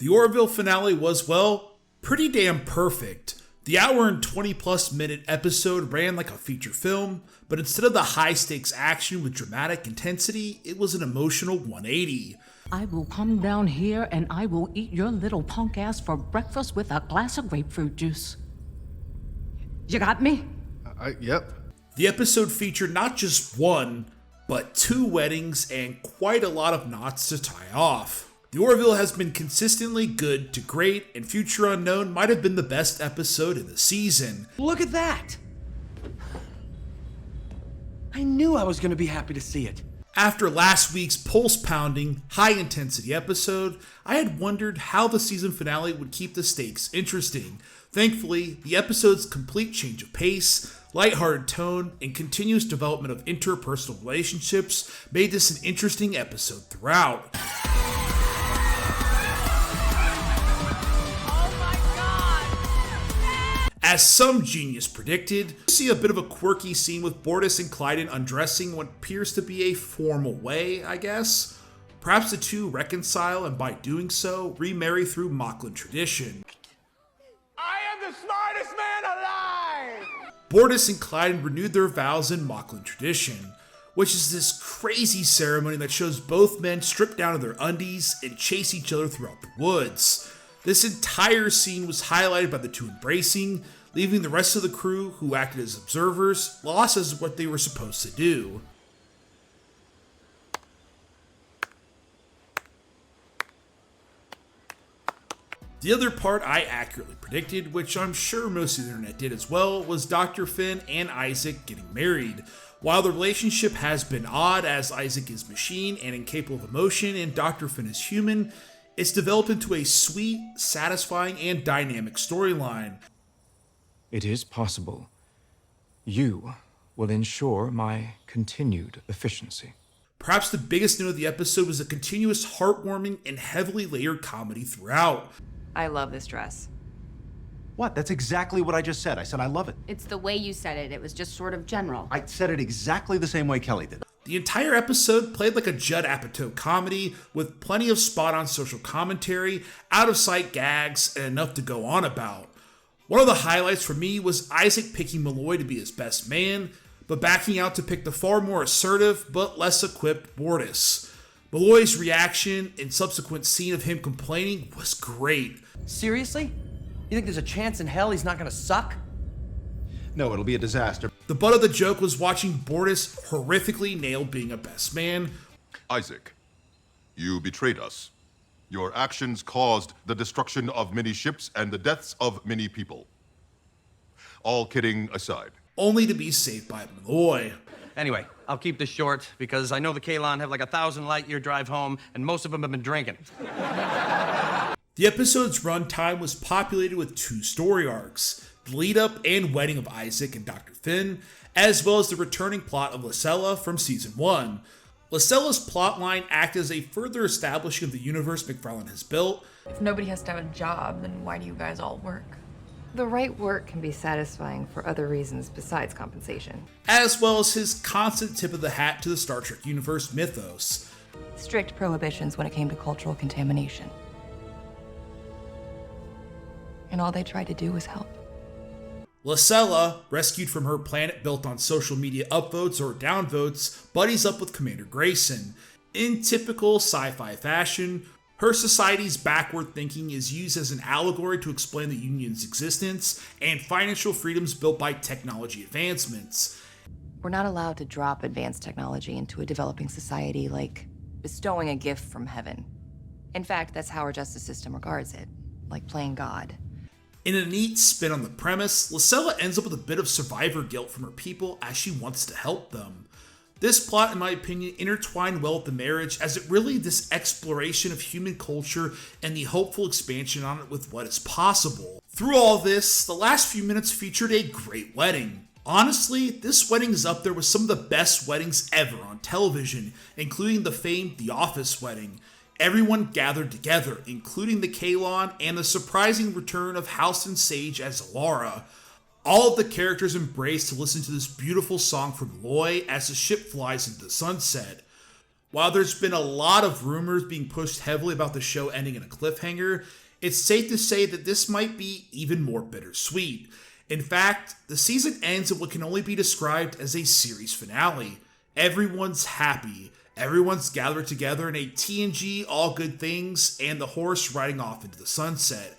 The Orville finale was, well, pretty damn perfect. The hour and 20 plus minute episode ran like a feature film, but instead of the high stakes action with dramatic intensity, it was an emotional 180. I will come down here and I will eat your little punk ass for breakfast with a glass of grapefruit juice. You got me? Yep. The episode featured not just one, but 2 weddings and quite a lot of knots to tie off. The Orville has been consistently good to great, and Future Unknown might have been the best episode in the season. Look at that! I knew I was going to be happy to see it. After last week's pulse-pounding, high-intensity episode, I had wondered how the season finale would keep the stakes interesting. Thankfully, the episode's complete change of pace, lighthearted tone, and continuous development of interpersonal relationships made this an interesting episode throughout. As some genius predicted, we see a bit of a quirky scene with Bortis and Clyden undressing what appears to be a formal way, I guess. Perhaps the two reconcile and by doing so, remarry through Mocklin tradition. I am the smartest man alive! Bortis and Clyden renewed their vows in Mocklin tradition, which is this crazy ceremony that shows both men strip down to their undies and chase each other throughout the woods. This entire scene was highlighted by the two embracing, leaving the rest of the crew, who acted as observers, lost as what they were supposed to do. The other part I accurately predicted, which I'm sure most of the internet did as well, was Dr. Finn and Isaac getting married. While the relationship has been odd, as Isaac is machine and incapable of emotion and Dr. Finn is human, it's developed into a sweet, satisfying, and dynamic storyline. It is possible. You will ensure my continued efficiency. Perhaps the biggest note of the episode was the continuous heartwarming and heavily layered comedy throughout. I love this dress. What? That's exactly what I just said. I said I love it. It's the way you said it. It was just sort of general. I said it exactly the same way Kelly did. The entire episode played like a Judd Apatow comedy, with plenty of spot-on social commentary, out-of-sight gags, and enough to go on about. One of the highlights for me was Isaac picking Malloy to be his best man, but backing out to pick the far more assertive but less equipped Bortis. Malloy's reaction and subsequent scene of him complaining was great. Seriously? You think there's a chance in hell he's not going to suck? No, it'll be a disaster. The butt of the joke was watching Bortis horrifically nail being a best man. Isaac, you betrayed us. Your actions caused the destruction of many ships and the deaths of many people. All kidding aside. Only to be saved by Malloy. Anyway, I'll keep this short because I know the Kalon have like 1,000 light-year drive home and most of them have been drinking. The episode's runtime was populated with 2 story arcs, the lead-up and wedding of Isaac and Dr. Finn, as well as the returning plot of Lisella from Season 1. Lisella's plotline acted as a further establishing of the universe McFarlane has built. If nobody has to have a job, then why do you guys all work? The right work can be satisfying for other reasons besides compensation. As well as his constant tip of the hat to the Star Trek universe mythos. Strict prohibitions when it came to cultural contamination. And all they tried to do was help. Lisella, rescued from her planet built on social media upvotes or downvotes, buddies up with Commander Grayson. In typical sci-fi fashion, her society's backward thinking is used as an allegory to explain the Union's existence and financial freedoms built by technology advancements. We're not allowed to drop advanced technology into a developing society like bestowing a gift from heaven. In fact, that's how our justice system regards it, like playing God. In a neat spin on the premise, Lisella ends up with a bit of survivor guilt from her people as she wants to help them. This plot, in my opinion, intertwined well with the marriage, as it really this exploration of human culture and the hopeful expansion on it with what is possible. Through all this, the last few minutes featured a great wedding. Honestly, this wedding is up there with some of the best weddings ever on television, including the famed The Office wedding. Everyone gathered together, including the Kalon and the surprising return of Halston Sage as Alara. All of the characters embraced to listen to this beautiful song from Malloy as the ship flies into the sunset. While there's been a lot of rumors being pushed heavily about the show ending in a cliffhanger, it's safe to say that this might be even more bittersweet. In fact, the season ends at what can only be described as a series finale. Everyone's happy. Everyone's gathered together in a TNG all good things and the horse riding off into the sunset.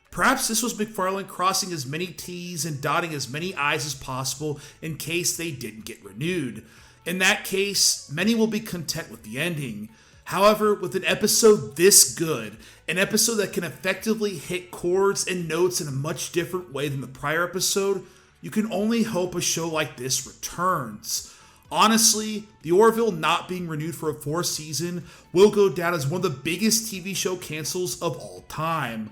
Perhaps this was McFarlane crossing as many T's and dotting as many I's as possible in case they didn't get renewed. In that case, many will be content with the ending. However, with an episode this good, an episode that can effectively hit chords and notes in a much different way than the prior episode, you can only hope a show like this returns. Honestly, the Orville not being renewed for a 4th season will go down as one of the biggest TV show cancels of all time.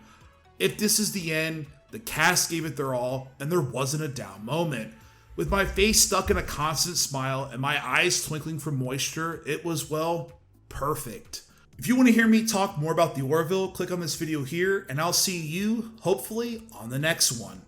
If this is the end, the cast gave it their all, and there wasn't a down moment. With my face stuck in a constant smile and my eyes twinkling for moisture, it was, well, perfect. If you want to hear me talk more about the Orville, click on this video here, and I'll see you, hopefully, on the next one.